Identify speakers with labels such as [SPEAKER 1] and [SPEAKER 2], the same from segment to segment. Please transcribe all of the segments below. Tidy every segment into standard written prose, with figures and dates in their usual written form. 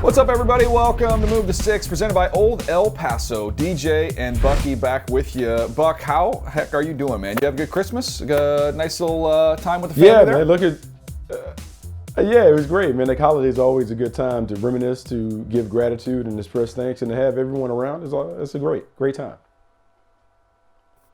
[SPEAKER 1] What's up, everybody? Welcome to Move the Sticks, presented by Old El Paso. DJ and Bucky back with you. Buck, how heck are you doing, man? You have a good Christmas? Nice little time with the family
[SPEAKER 2] yeah,
[SPEAKER 1] there?
[SPEAKER 2] Man, look at... yeah, it was great, man. Like, holidays are always a good time to reminisce, to give gratitude and express thanks, and to have everyone around. It's a great time.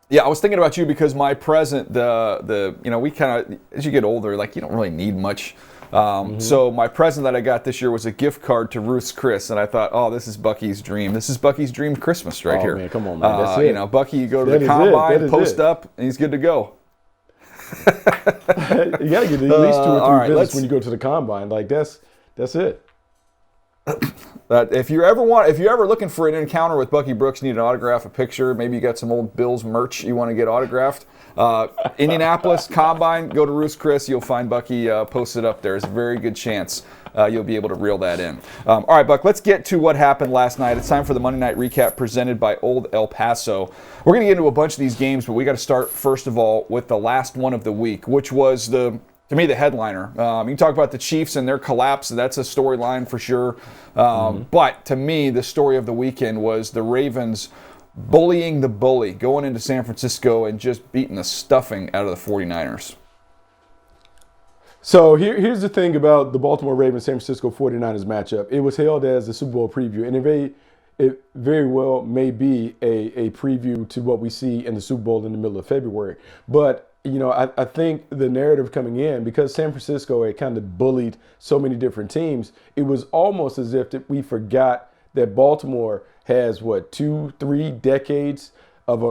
[SPEAKER 1] Yeah, I was thinking about you because my present, we kind of, as you get older, like, you don't really need much. So my present that I got this year was a gift card to Ruth's Chris, and I thought, oh, this is Bucky's dream. This is Bucky's dream Christmas right here.
[SPEAKER 2] Man, come on, man. That's it.
[SPEAKER 1] Bucky, you go to the combine, post up, and he's good to go.
[SPEAKER 2] You got to get at least 2 or 3 visits when you go to the combine. Like, that's it.
[SPEAKER 1] If you're ever looking for an encounter with Bucky Brooks, need an autograph, a picture, maybe you got some old Bills merch you want to get autographed. Indianapolis Combine, go to Ruth's Chris. You'll find Bucky posted up there. There's a very good chance you'll be able to reel that in. All right, Buck, let's get to what happened last night. It's time for the Monday Night Recap presented by Old El Paso. We're going to get into a bunch of these games, but we got to start, first of all, with the last one of the week, which was to me, the headliner. You can talk about the Chiefs and their collapse. That's a storyline for sure. But to me, the story of the weekend was the Ravens bullying the bully, going into San Francisco and just beating the stuffing out of the 49ers.
[SPEAKER 2] So here's the thing about the Baltimore Ravens-San Francisco 49ers matchup. It was held as a Super Bowl preview, and it very well may be a preview to what we see in the Super Bowl in the middle of February. But I think the narrative coming in, because San Francisco had kind of bullied so many different teams, it was almost as if we forgot that Baltimore has, 2-3 decades of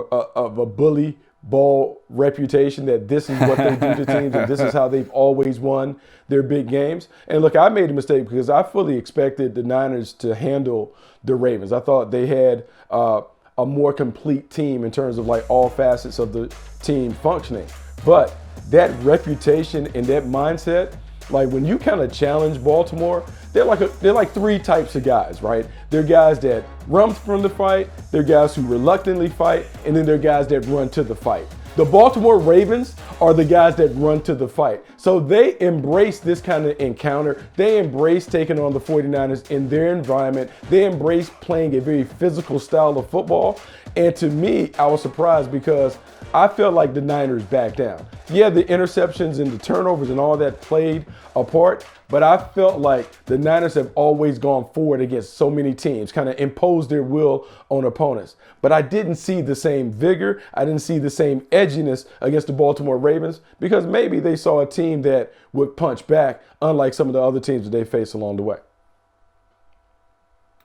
[SPEAKER 2] a bully ball reputation, that this is what they do to teams and this is how they've always won their big games. And look, I made a mistake because I fully expected the Niners to handle the Ravens. I thought they had a more complete team in terms of like all facets of the team functioning. But that reputation and that mindset, like when you kind of challenge Baltimore, they're like 3 types of guys, right? They're guys that run from the fight, they're guys who reluctantly fight, and then they're guys that run to the fight. The Baltimore Ravens are the guys that run to the fight. So they embrace this kind of encounter. They embrace taking on the 49ers in their environment. They embrace playing a very physical style of football. And to me, I was surprised because I felt like the Niners backed down. Yeah, the interceptions and the turnovers and all that played a part, but I felt like the Niners have always gone forward against so many teams, kind of imposed their will on opponents. But I didn't see the same vigor. I didn't see the same edginess against the Baltimore Ravens because maybe they saw a team that would punch back, unlike some of the other teams that they faced along the way.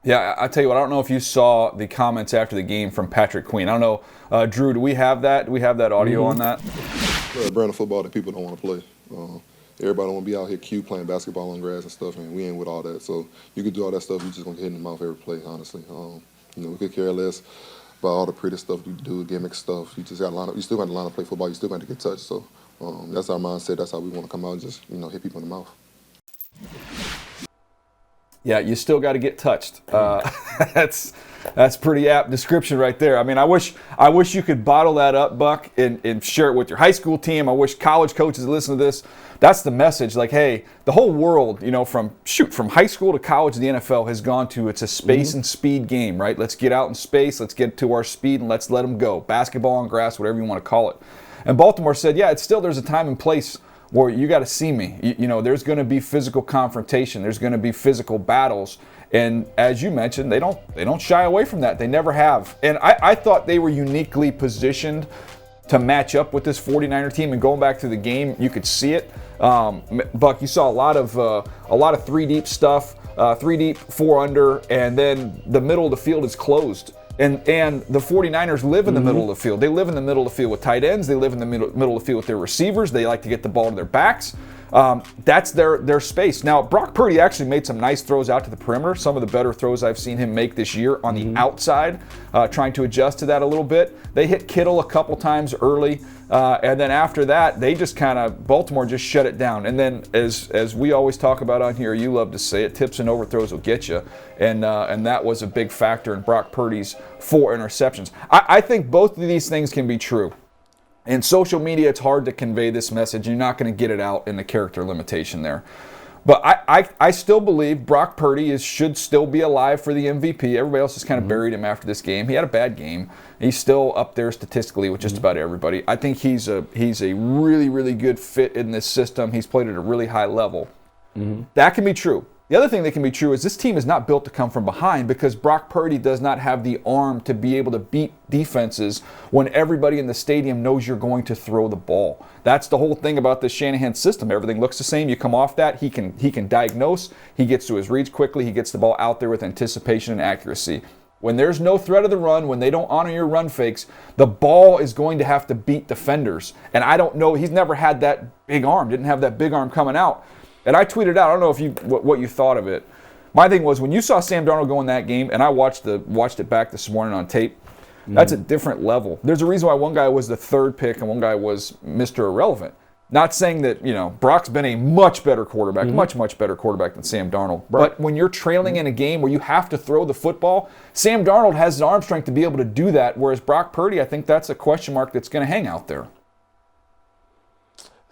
[SPEAKER 1] Yeah, I tell you what, I don't know if you saw the comments after the game from Patrick Queen. I don't know, Drew, do we have that? Do we have that audio on that?
[SPEAKER 3] It's a brand of football that people don't want to play. Everybody don't want to be out here cute playing basketball on grass and stuff, and we ain't with all that. So you could do all that stuff, you just going to get hit in the mouth every play, honestly. We could care less about all the pretty stuff you do, gimmick stuff. You just got to line up. You still got to line up, play football. You still got to get touched. So that's our mindset. That's how we want to come out and just, hit people in the mouth.
[SPEAKER 1] Yeah, you still got to get touched. That's pretty apt description right there. I mean, I wish you could bottle that up, Buck, and share it with your high school team. I wish college coaches listen to this. That's the message. Like, hey, the whole world, from high school to college, the NFL has gone to, it's a space and speed game, right? Let's get out in space, let's get to our speed, and let's let them go. Basketball on grass, whatever you want to call it. And Baltimore said, yeah, there's a time and place where you got to see me. There's going to be physical confrontation. There's going to be physical battles. And as you mentioned, they don't shy away from that. They never have. And I thought they were uniquely positioned to match up with this 49er team. And going back to the game, you could see it. Buck, you saw a lot of 3 deep stuff, 3 deep, 4 under, and then the middle of the field is closed. And the 49ers live in the middle of the field. They live in the middle of the field with tight ends. They live in the middle of the field with their receivers. They like to get the ball to their backs. That's their space. Now, Brock Purdy actually made some nice throws out to the perimeter. Some of the better throws I've seen him make this year on the outside, trying to adjust to that a little bit. They hit Kittle a couple times early. And then after that, they just Baltimore just shut it down. And then as we always talk about on here, you love to say it, tips and overthrows will get you. And that was a big factor in Brock Purdy's 4 interceptions. I think both of these things can be true. In social media, it's hard to convey this message. You're not going to get it out in the character limitation there. But I still believe Brock Purdy should still be alive for the MVP. Everybody else has kind of buried him after this game. He had a bad game. He's still up there statistically with just about everybody. I think he's a really, really good fit in this system. He's played at a really high level. That can be true. The other thing that can be true is this team is not built to come from behind because Brock Purdy does not have the arm to be able to beat defenses when everybody in the stadium knows you're going to throw the ball. That's the whole thing about this Shanahan system. Everything looks the same. You come off that, he can diagnose, he gets to his reads quickly, he gets the ball out there with anticipation and accuracy. When there's no threat of the run, when they don't honor your run fakes, the ball is going to have to beat defenders. And I don't know, he's never had that big arm, didn't have that big arm coming out. And I tweeted out, I don't know if what you thought of it. My thing was when you saw Sam Darnold go in that game, and I watched it back this morning on tape, that's a different level. There's a reason why one guy was the third pick and one guy was Mr. Irrelevant. Not saying that, Brock's been a much better quarterback, much better quarterback than Sam Darnold. Right. But when you're trailing in a game where you have to throw the football, Sam Darnold has the arm strength to be able to do that, whereas Brock Purdy, I think that's a question mark that's going to hang out there.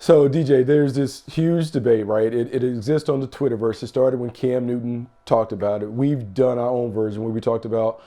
[SPEAKER 2] So, DJ, there's this huge debate, right? It exists on the Twitterverse. It started when Cam Newton talked about it. We've done our own version where we talked about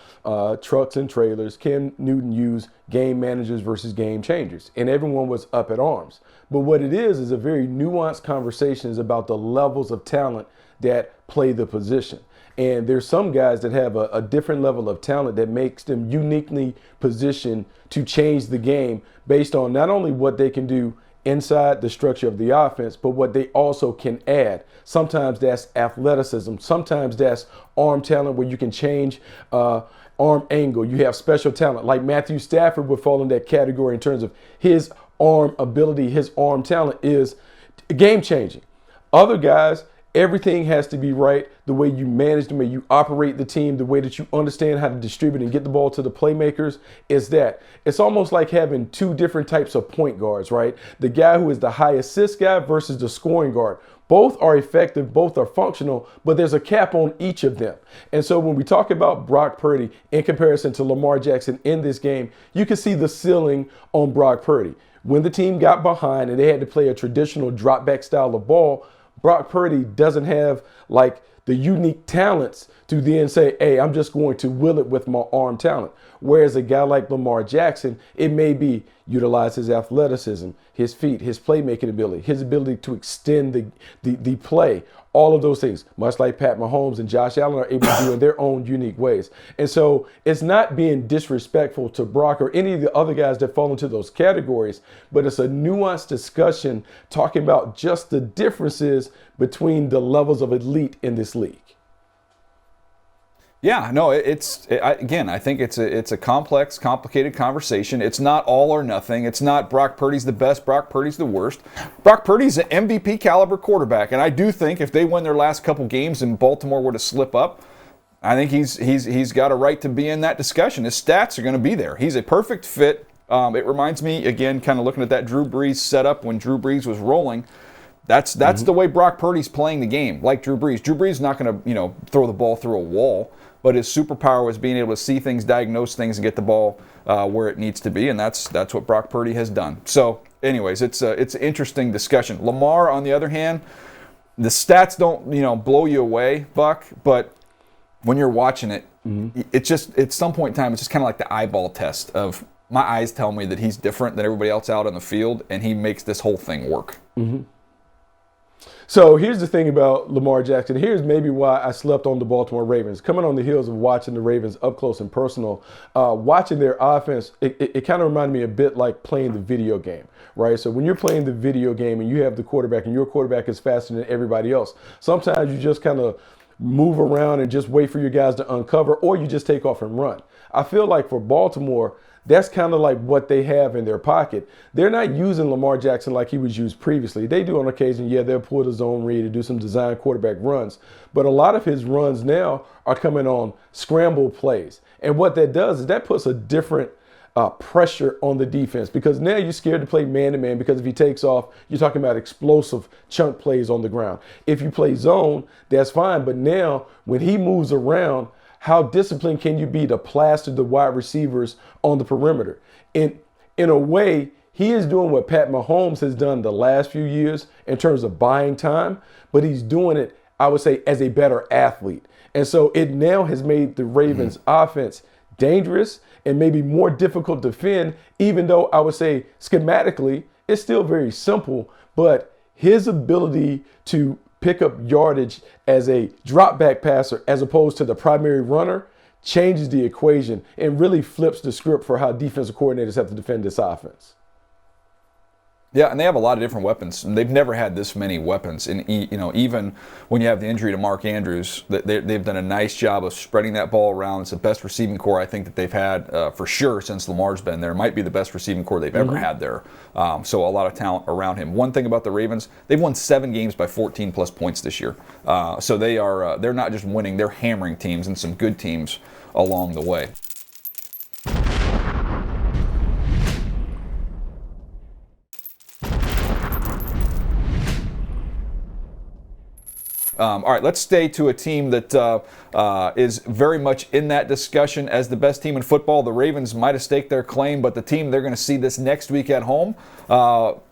[SPEAKER 2] trucks and trailers. Cam Newton used game managers versus game changers, and everyone was up at arms. But what it is a very nuanced conversation about the levels of talent that play the position. And there's some guys that have a different level of talent that makes them uniquely positioned to change the game based on not only what they can do inside the structure of the offense, but what they also can add. Sometimes that's athleticism. Sometimes that's arm talent where you can change arm angle. You have special talent. Like Matthew Stafford would fall in that category in terms of his arm ability, his arm talent is game changing. Other guys, everything has to be right. The way you manage them, the way you operate the team, the way that you understand how to distribute and get the ball to the playmakers is that. It's almost like having two different types of point guards, right? The guy who is the high assist guy versus the scoring guard. Both are effective, both are functional, but there's a cap on each of them. And so when we talk about Brock Purdy in comparison to Lamar Jackson in this game, you can see the ceiling on Brock Purdy. When the team got behind and they had to play a traditional drop back style of ball, Brock Purdy doesn't have like the unique talents to then say, hey, I'm just going to will it with my arm talent. Whereas a guy like Lamar Jackson, it may be utilize his athleticism, his feet, his playmaking ability, his ability to extend the play, all of those things, much like Pat Mahomes and Josh Allen are able to do in their own unique ways. And so it's not being disrespectful to Brock or any of the other guys that fall into those categories, but it's a nuanced discussion talking about just the differences between the levels of elite in this league.
[SPEAKER 1] Yeah, no, again, I think it's a complex, complicated conversation. It's not all or nothing. It's not Brock Purdy's the best, Brock Purdy's the worst. Brock Purdy's an MVP caliber quarterback, and I do think if they win their last couple games and Baltimore were to slip up, I think he's got a right to be in that discussion. His stats are going to be there. He's a perfect fit. It reminds me, again, kind of looking at that Drew Brees setup when Drew Brees was rolling. That's the way Brock Purdy's playing the game, like Drew Brees. Drew Brees is not going to throw the ball through a wall. But his superpower was being able to see things, diagnose things, and get the ball where it needs to be, and that's what Brock Purdy has done. So, anyways, it's an interesting discussion. Lamar, on the other hand, the stats don't blow you away, Buck, but when you're watching it, it's just at some point in time, it's just kind of like the eyeball test of my eyes tell me that he's different than everybody else out on the field, and he makes this whole thing work.
[SPEAKER 2] Mm-hmm. So here's the thing about Lamar Jackson. Here's maybe why I slept on the Baltimore Ravens. Coming on the heels of watching the Ravens up close and personal, watching their offense, it kind of reminded me a bit like playing the video game, right? So when you're playing the video game and you have the quarterback and your quarterback is faster than everybody else, sometimes you just kind of move around and just wait for your guys to uncover, or you just take off and run. I feel like for Baltimore, that's kind of like what they have in their pocket. They're not using Lamar Jackson like he was used previously. They do on occasion, they'll pull the zone read to do some design quarterback runs. But a lot of his runs now are coming on scramble plays. And what that does is that puts a different pressure on the defense, because now you're scared to play man-to-man, because if he takes off, you're talking about explosive chunk plays on the ground. If you play zone, that's fine. But now when he moves around, how disciplined can you be to plaster the wide receivers on the perimeter? In a way, he is doing what Pat Mahomes has done the last few years in terms of buying time, but he's doing it, I would say, as a better athlete. And so it now has made the Ravens offense dangerous and maybe more difficult to defend, even though I would say schematically it's still very simple, but his ability to pick up yardage as a drop back passer as opposed to the primary runner changes the equation and really flips the script for how defensive coordinators have to defend this offense.
[SPEAKER 1] Yeah, and they have a lot of different weapons, and they've never had this many weapons. And even when you have the injury to Mark Andrews, they've done a nice job of spreading that ball around. It's the best receiving core I think that they've had for sure since Lamar's been there. It might be the best receiving core they've ever had there. So a lot of talent around him. One thing about the Ravens, they've won 7 games by 14 plus points this year. So they're not just winning; they're hammering teams and some good teams along the way. All right, let's stay to a team that is very much in that discussion as the best team in football. The Ravens might have staked their claim, but the team they're going to see this next week at home,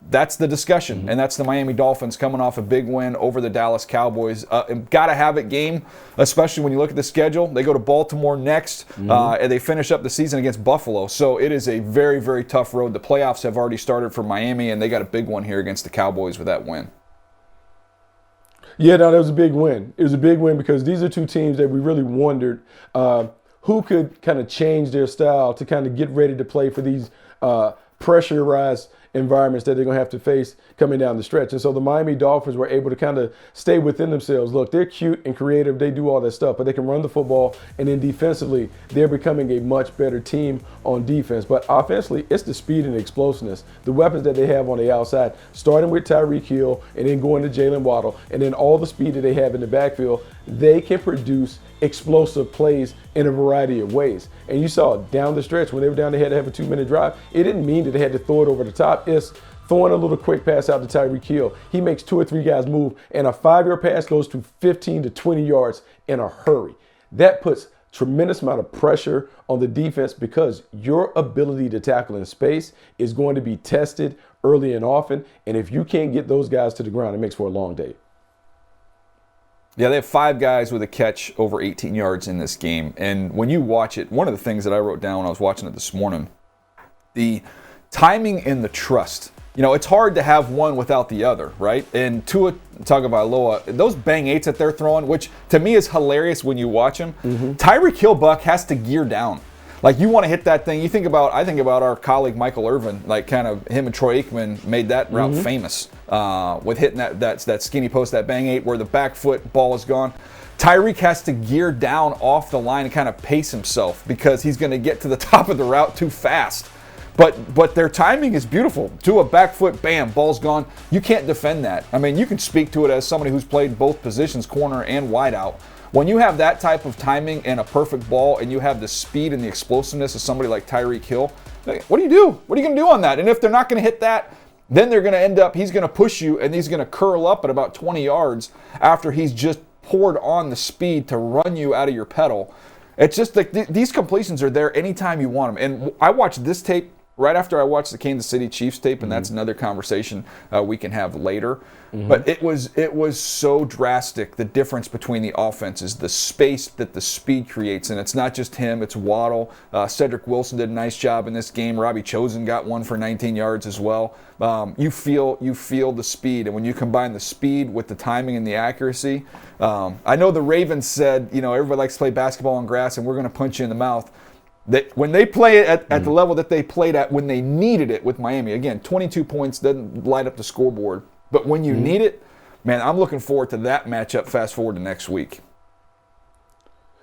[SPEAKER 1] that's the discussion, and that's the Miami Dolphins coming off a big win over the Dallas Cowboys. Got to have it game, especially when you look at the schedule. They go to Baltimore next, and they finish up the season against Buffalo. So it is a very, very tough road. The playoffs have already started for Miami, and they got a big one here against the Cowboys with that win.
[SPEAKER 2] Yeah, no, that was a big win. It was a big win because these are two teams that we really wondered who could kind of change their style to kind of get ready to play for these pressurized environments that they're going to have to face coming down the stretch. And so the Miami Dolphins were able to kind of stay within themselves. Look, they're cute and creative. They do all that stuff, but they can run the football. And then defensively, they're becoming a much better team on defense. But offensively, it's the speed and the explosiveness, the weapons that they have on the outside, starting with Tyreek Hill and then going to Jalen Waddle, and then all the speed that they have in the backfield. They can produce explosive plays in a variety of ways. And you saw down the stretch when they were down, they had to have a 2-minute drive. It didn't mean that they had to throw it over the top. It's throwing a little quick pass out to Tyreek Hill. He makes 2 or 3 guys move, and a 5-yard pass goes to 15 to 20 yards in a hurry. That puts tremendous amount of pressure on the defense because your ability to tackle in space is going to be tested early and often. And if you can't get those guys to the ground, it makes for a long day.
[SPEAKER 1] Yeah, they have 5 guys with a catch over 18 yards in this game. And when you watch it, one of the things that I wrote down when I was watching it this morning, the timing and the trust. You know, it's hard to have one without the other, right? And Tua Tagovailoa, those bang eights that they're throwing, which to me is hilarious when you watch them. Tyreek Hill, Buck, has to gear down. Like, you want to hit that thing. I think about our colleague Michael Irvin, like kind of him and Troy Aikman made that route famous with hitting that skinny post, that bang eight where the back foot ball is gone. Tyreek has to gear down off the line and kind of pace himself because he's going to get to the top of the route too fast. But their timing is beautiful. To a back foot, bam, ball's gone. You can't defend that. I mean, you can speak to it as somebody who's played both positions, corner and wideout. When you have that type of timing and a perfect ball and you have the speed and the explosiveness of somebody like Tyreek Hill, what do you do? What are you going to do on that? And if they're not going to hit that, then they're going to end up, he's going to push you and he's going to curl up at about 20 yards after he's just poured on the speed to run you out of your pedal. It's just like these completions are there anytime you want them. And I watched this tape right after I watched the Kansas City Chiefs tape, and that's another conversation we can have later. But it was so drastic, the difference between the offenses, the space that the speed creates. And it's not just him, it's Waddle. Cedric Wilson did a nice job in this game. Robbie Chosen got one for 19 yards as well. You feel the speed, and when you combine the speed with the timing and the accuracy, I know the Ravens said, everybody likes to play basketball on grass, and we're going to punch you in the mouth. That when they play it at the level that they played at when they needed it with Miami, again, 22 points doesn't light up the scoreboard. But when you need it, man, I'm looking forward to that matchup fast forward to next week.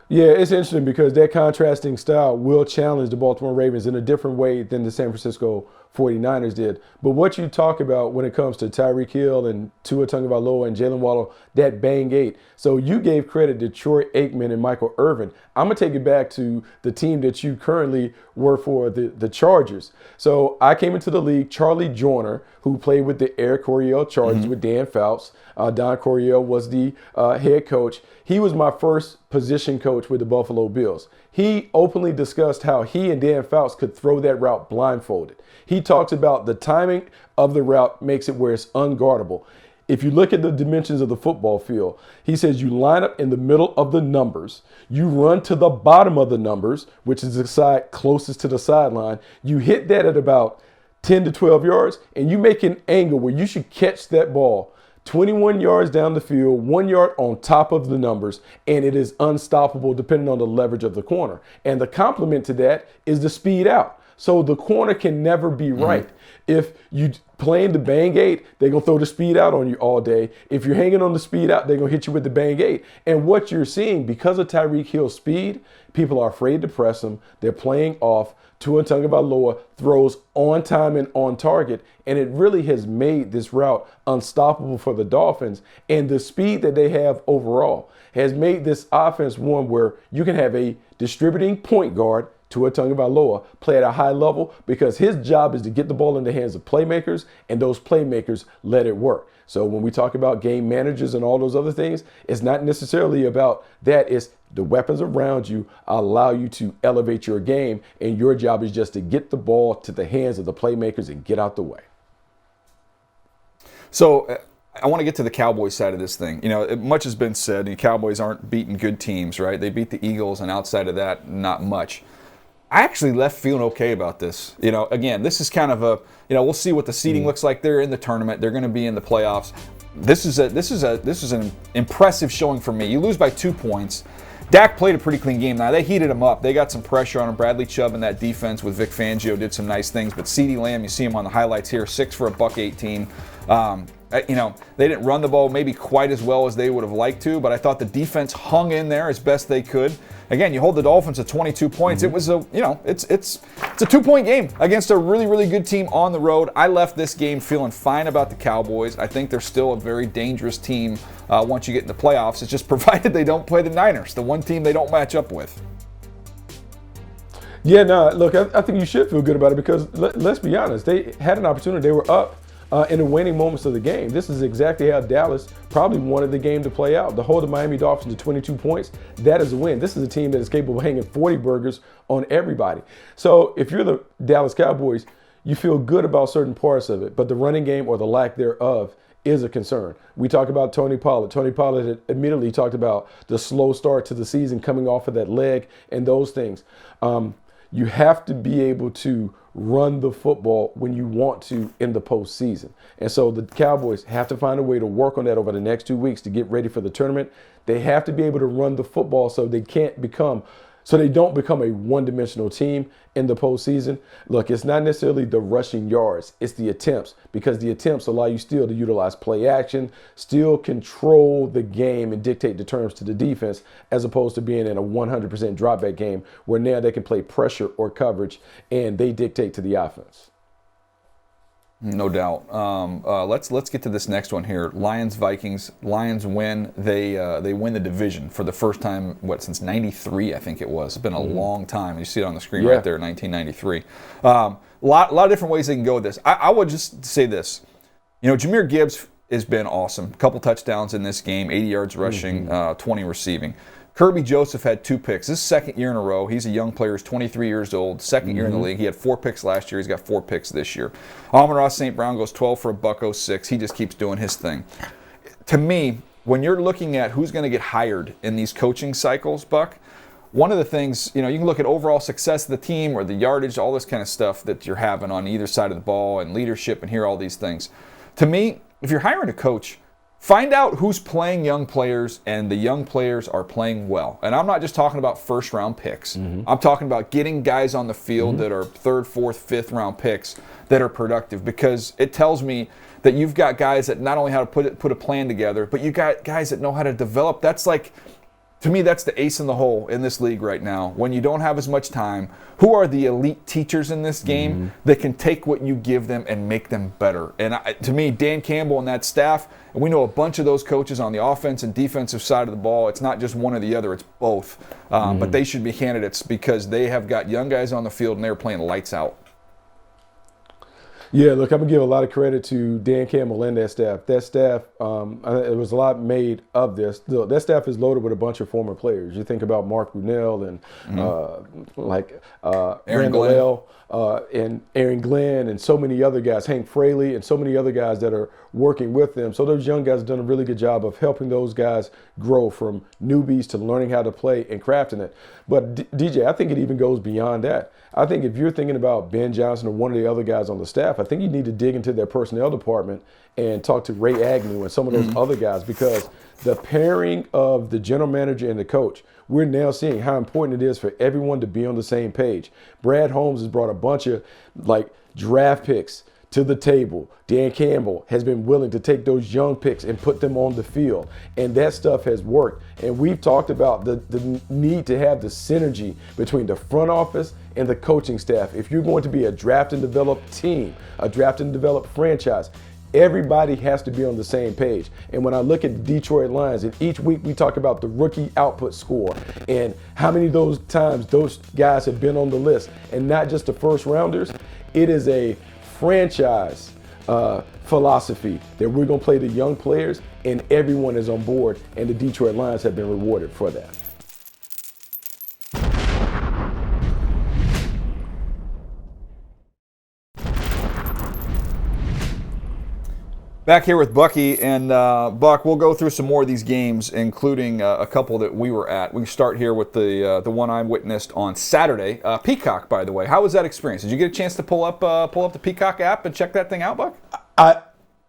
[SPEAKER 2] Yeah, it's interesting because that contrasting style will challenge the Baltimore Ravens in a different way than the San Francisco 49ers did. But what you talk about when it comes to Tyreek Hill and Tua Tagovailoa and Jalen Waddle, that bang eight. So you gave credit to Troy Aikman and Michael Irvin. I'm going to take it back to the team that you currently work for, the Chargers. So I came into the league, Charlie Joyner, who played with the Air Coryell Chargers with Dan Fouts. Don Coryell was the head coach. He was my first position coach with the Buffalo Bills. He openly discussed how he and Dan Fouts could throw that route blindfolded. He he talks about the timing of the route makes it where it's unguardable. If you look at the dimensions of the football field, he says you line up in the middle of the numbers, you run to the bottom of the numbers, which is the side closest to the sideline. You hit that at about 10 to 12 yards, and you make an angle where you should catch that ball 21 yards down the field, 1 yard on top of the numbers, and it is unstoppable depending on the leverage of the corner. And the complement to that is the speed out. So the corner can never be right. If you playing the bang eight, they're going to throw the speed out on you all day. If you're hanging on the speed out, they're going to hit you with the bang eight. And what you're seeing, because of Tyreek Hill's speed, people are afraid to press him. They're playing off. Tua Tagovailoa throws on time and on target, and it really has made this route unstoppable for the Dolphins. And the speed that they have overall has made this offense one where you can have a distributing point guard, Tua Tagovailoa, play at a high level, because his job is to get the ball in the hands of playmakers, and those playmakers let it work. So when we talk about game managers and all those other things, it's not necessarily about that. It's the weapons around you allow you to elevate your game, and your job is just to get the ball to the hands of the playmakers and get out the way.
[SPEAKER 1] So I want to get to the Cowboys side of this thing. You know, much has been said. The Cowboys aren't beating good teams, right? They beat the Eagles, and outside of that, not much. I actually left feeling okay about this. You know, again, this is kind of a, you know, we'll see what the seeding looks like. They're in the tournament. They're going to be in the playoffs. This is an impressive showing for me. You lose by 2 points. Dak played a pretty clean game. Now, they heated him up. They got some pressure on him. Bradley Chubb in that defense with Vic Fangio did some nice things. But CeeDee Lamb, you see him on the highlights here, 6 for $118. You know, they didn't run the ball maybe quite as well as they would have liked to, but I thought the defense hung in there as best they could. Again, you hold the Dolphins to 22 points. It was a, you know, it's a 2-point game against a really, really good team on the road. I left this game feeling fine about the Cowboys. I think they're still a very dangerous team once you get in the playoffs. It's just provided they don't play the Niners, the one team they don't match up with.
[SPEAKER 2] Yeah, no, look, I think you should feel good about it, because let's be honest, they had an opportunity. They were up in the waning moments of the game. This is exactly how Dallas probably wanted the game to play out. To hold the Miami Dolphins to 22 points, that is a win. This is a team that is capable of hanging 40 burgers on everybody. So if you're the Dallas Cowboys, you feel good about certain parts of it, but the running game, or the lack thereof, is a concern. We talk about Tony Pollard. Tony Pollard had immediately talked about the slow start to the season coming off of that leg and those things. You have to be able to run the football when you want to in the postseason. And so the Cowboys have to find a way to work on that over the next 2 weeks to get ready for the tournament. They have to be able to run the football so they don't become a one-dimensional team in the postseason. Look, it's not necessarily the rushing yards, it's the attempts, because the attempts allow you still to utilize play action, still control the game and dictate the terms to the defense, as opposed to being in a 100% drop back game where now they can play pressure or coverage and they dictate to the offense.
[SPEAKER 1] No doubt. Let's get to this next one here. Lions-Vikings. Lions win. They win the division for the first time, since '93, I think it was. It's been a long time. You see it on the screen right there, 1993. Lot of different ways they can go with this. I would just say this. You know, Jahmyr Gibbs has been awesome. Couple touchdowns in this game, 80 yards rushing, 20 receiving. Kirby Joseph had 2 picks. This is second year in a row. He's a young player. He's 23 years old, second year in the league. He had 4 picks last year. He's got 4 picks this year. Amon-Ra St. Brown goes 12 for $106. He just keeps doing his thing. To me, when you're looking at who's going to get hired in these coaching cycles, Buck, one of the things, you know, you can look at overall success of the team or the yardage, all this kind of stuff that you're having on either side of the ball and leadership and hear all these things. To me, if you're hiring a coach, find out who's playing young players, and the young players are playing well. And I'm not just talking about first-round picks. I'm talking about getting guys on the field that are 3rd, 4th, 5th-round picks that are productive, because it tells me that you've got guys that not only how to put a plan together, but you got guys that know how to develop. That's like, to me, that's the ace in the hole in this league right now. When you don't have as much time, who are the elite teachers in this game that can take what you give them and make them better? And to me, Dan Campbell and that staff, and we know a bunch of those coaches on the offense and defensive side of the ball. It's not just one or the other, it's both. But they should be candidates, because they have got young guys on the field and they're playing lights out.
[SPEAKER 2] Yeah, look, I'm gonna give a lot of credit to Dan Campbell and that staff. That staff, it was a lot made of this. That staff is loaded with a bunch of former players. You think about Mark Brunell and
[SPEAKER 1] Aaron
[SPEAKER 2] Randall and Aaron Glenn and so many other guys, Hank Fraley and so many other guys that are working with them. So those young guys have done a really good job of helping those guys grow from newbies to learning how to play and crafting it. But DJ, I think it even goes beyond that. I think if you're thinking about Ben Johnson or one of the other guys on the staff, I think you need to dig into their personnel department and talk to Ray Agnew and some of those other guys, because the pairing of the general manager and the coach, we're now seeing how important it is for everyone to be on the same page. Brad Holmes has brought a bunch of draft picks to the table. Dan Campbell has been willing to take those young picks and put them on the field. And that stuff has worked. And we've talked about the need to have the synergy between the front office and the coaching staff. If you're going to be a draft and develop team, a draft and develop franchise, everybody has to be on the same page. And when I look at the Detroit Lions, and each week we talk about the rookie output score and how many of those times those guys have been on the list, and not just the first rounders, it is a franchise philosophy that we're going to play the young players, and everyone is on board, and the Detroit Lions have been rewarded for that.
[SPEAKER 1] Back here with Bucky, and Buck, we'll go through some more of these games, including a couple that we were at. We can start here with the one I witnessed on Saturday. Peacock, by the way, how was that experience? Did you get a chance to pull up the Peacock app and check that thing out, Buck?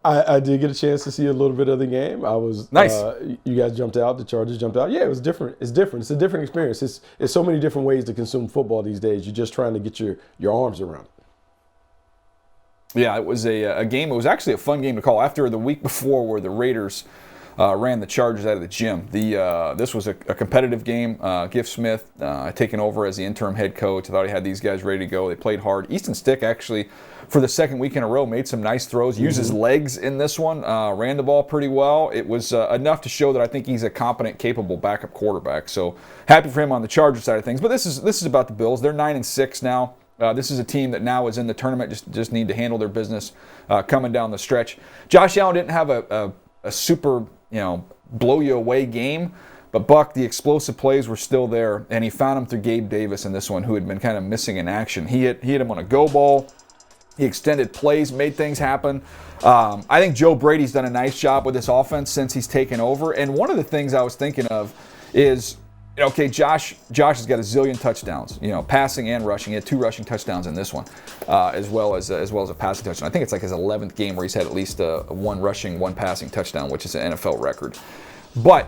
[SPEAKER 2] I did get a chance to see a little bit of the game. I was
[SPEAKER 1] nice.
[SPEAKER 2] You guys jumped out. The Chargers jumped out. Yeah, it was different. It's different. It's a different experience. It's so many different ways to consume football these days. You're just trying to get your arms around it.
[SPEAKER 1] Yeah, it was a game. It was actually a fun game to call after the week before where the Raiders ran the Chargers out of the gym. This was a competitive game. Giff Smith taken over as the interim head coach. I thought he had these guys ready to go. They played hard. Easton Stick actually, for the second week in a row, made some nice throws. Used his legs in this one. Ran the ball pretty well. It was enough to show that I think he's a competent, capable backup quarterback. So happy for him on the Chargers side of things. But this is about the Bills. They're 9-6 now. This is a team that now is in the tournament, just need to handle their business coming down the stretch. Josh Allen didn't have a super, blow you away game, but Buck, the explosive plays were still there, and he found them through Gabe Davis in this one, who had been kind of missing in action. He hit him on a go ball. He extended plays, made things happen. I think Joe Brady's done a nice job with this offense since he's taken over, and one of the things I was thinking of is, okay, Josh has got a zillion touchdowns, passing and rushing. He had 2 rushing touchdowns in this one, as well as a passing touchdown. I think it's like his 11th game where he's had at least a 1 rushing, 1 passing touchdown, which is an NFL record. But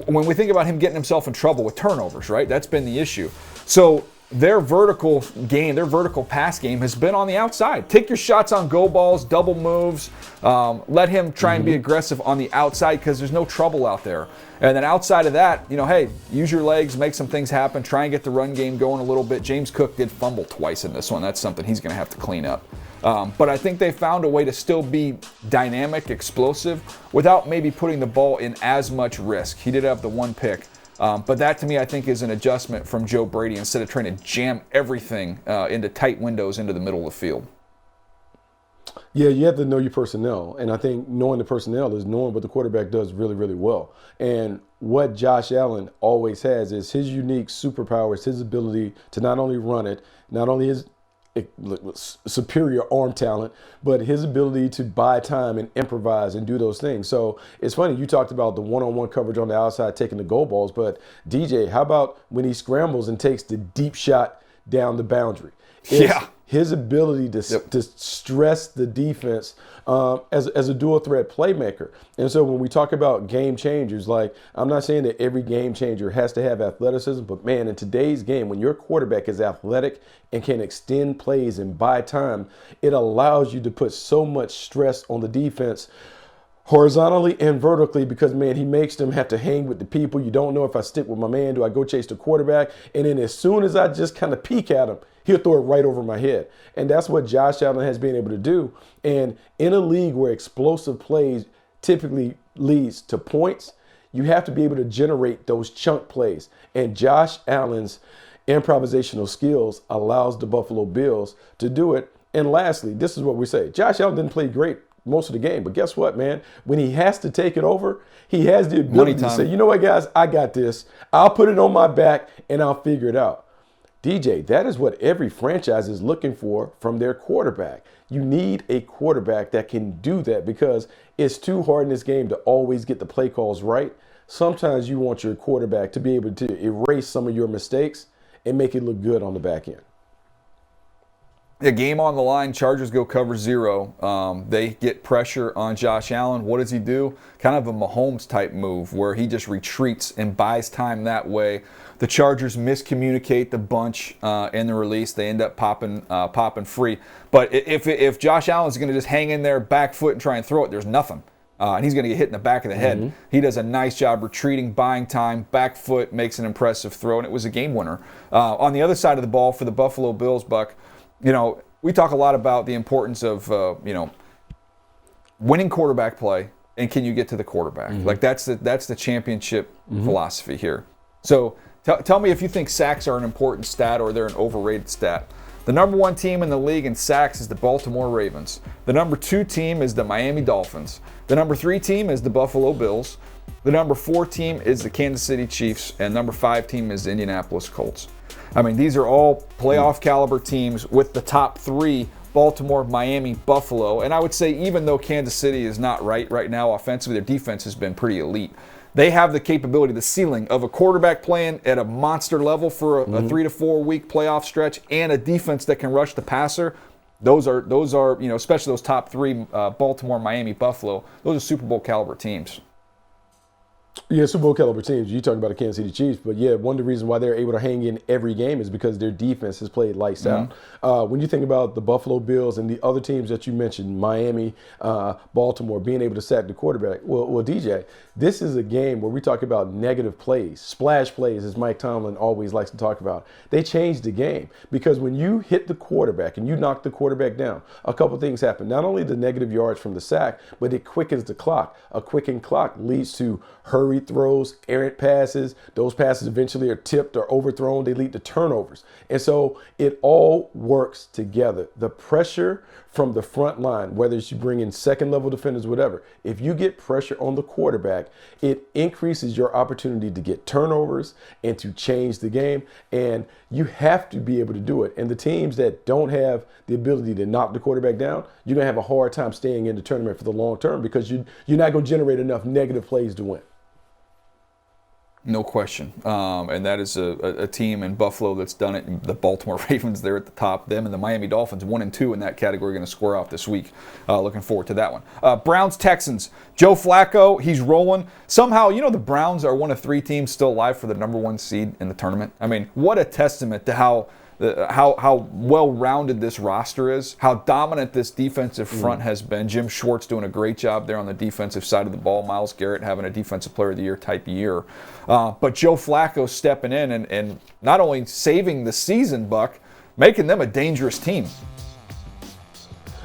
[SPEAKER 1] when we think about him getting himself in trouble with turnovers, right, that's been the issue. So their vertical game, their vertical pass game has been on the outside. Take your shots on go balls, double moves. Let him try and be aggressive on the outside because there's no trouble out there. And then outside of that, hey, use your legs, make some things happen, try and get the run game going a little bit. James Cook did fumble twice in this one. That's something he's going to have to clean up. But I think they found a way to still be dynamic, explosive, without maybe putting the ball in as much risk. He did have the 1 pick. But that, to me, I think is an adjustment from Joe Brady instead of trying to jam everything into tight windows into the middle of the field.
[SPEAKER 2] Yeah, you have to know your personnel. And I think knowing the personnel is knowing what the quarterback does really, really well. And what Josh Allen always has is his unique superpowers, his ability to not only run it, not only his superior arm talent, but his ability to buy time and improvise and do those things. So it's funny, you talked about the one-on-one coverage on the outside taking the goal balls, but DJ, how about when he scrambles and takes the deep shot down the boundary? His ability to stress the defense as a dual threat playmaker. And so when we talk about game changers, I'm not saying that every game changer has to have athleticism, but man, in today's game, when your quarterback is athletic and can extend plays and buy time, it allows you to put so much stress on the defense horizontally and vertically because, man, he makes them have to hang with the people. You don't know if I stick with my man, do I go chase the quarterback? And then as soon as I just kind of peek at him, he'll throw it right over my head. And that's what Josh Allen has been able to do. And in a league where explosive plays typically leads to points, you have to be able to generate those chunk plays. And Josh Allen's improvisational skills allows the Buffalo Bills to do it. And lastly, this is what we say. Josh Allen didn't play great most of the game, but guess what, man? When he has to take it over, he has the ability to say, you know what, guys, I got this. I'll put it on my back and I'll figure it out. DJ, that is what every franchise is looking for from their quarterback. You need a quarterback that can do that because it's too hard in this game to always get the play calls right. Sometimes you want your quarterback to be able to erase some of your mistakes and make it look good on the back end.
[SPEAKER 1] The game on the line, Chargers go cover 0. They get pressure on Josh Allen. What does he do? Kind of a Mahomes type move where he just retreats and buys time that way. The Chargers miscommunicate the bunch in the release. They end up popping free. But if Josh Allen's going to just hang in there back foot and try and throw it, there's nothing. And he's going to get hit in the back of the head. Mm-hmm. He does a nice job retreating, buying time, back foot, makes an impressive throw, and it was a game winner. On the other side of the ball for the Buffalo Bills, Buck, we talk a lot about the importance of, winning quarterback play and can you get to the quarterback? Mm-hmm. Like that's the championship philosophy here. So tell me if you think sacks are an important stat or they're an overrated stat. The number 1 team in the league in sacks is the Baltimore Ravens. The number 2 team is the Miami Dolphins. The number 3 team is the Buffalo Bills. The number 4 team is the Kansas City Chiefs. And number 5 team is the Indianapolis Colts. I mean, these are all playoff caliber teams with the top 3, Baltimore, Miami, Buffalo. And I would say even though Kansas City is not right now offensively, their defense has been pretty elite. They have the capability, the ceiling of a quarterback playing at a monster level for a 3 to 4 week playoff stretch and a defense that can rush the passer. Those are especially those top 3, Baltimore, Miami, Buffalo, those are Super Bowl caliber teams.
[SPEAKER 2] Yeah, Super Bowl caliber teams. You talk about the Kansas City Chiefs, but yeah, one of the reasons why they're able to hang in every game is because their defense has played lights out. When you think about the Buffalo Bills and the other teams that you mentioned, Miami, Baltimore, being able to sack the quarterback, well, DJ, this is a game where we talk about negative plays, splash plays, as Mike Tomlin always likes to talk about. They changed the game because when you hit the quarterback and you knock the quarterback down, a couple things happen. Not only the negative yards from the sack, but it quickens the clock. A quickened clock leads to hurried throws, errant passes. Those passes eventually are tipped or overthrown. They lead to turnovers. And so it all works together. The pressure from the front line, whether it's you bring in second level defenders, whatever, if you get pressure on the quarterback, it increases your opportunity to get turnovers and to change the game. And you have to be able to do it. And the teams that don't have the ability to knock the quarterback down, you're going to have a hard time staying in the tournament for the long term because you're not going to generate enough negative plays to win.
[SPEAKER 1] No question. And that is a team in Buffalo that's done it. The Baltimore Ravens, they're at the top. Them and the Miami Dolphins, 1 and 2 in that category, going to square off this week. Looking forward to that one. Browns-Texans. Joe Flacco, he's rolling. Somehow, the Browns are one of 3 teams still alive for the number 1 seed in the tournament. I mean, what a testament to how well-rounded this roster is, how dominant this defensive front has been. Jim Schwartz doing a great job there on the defensive side of the ball. Myles Garrett having a Defensive Player of the Year type year. But Joe Flacco stepping in and not only saving the season, Buck, making them a dangerous team.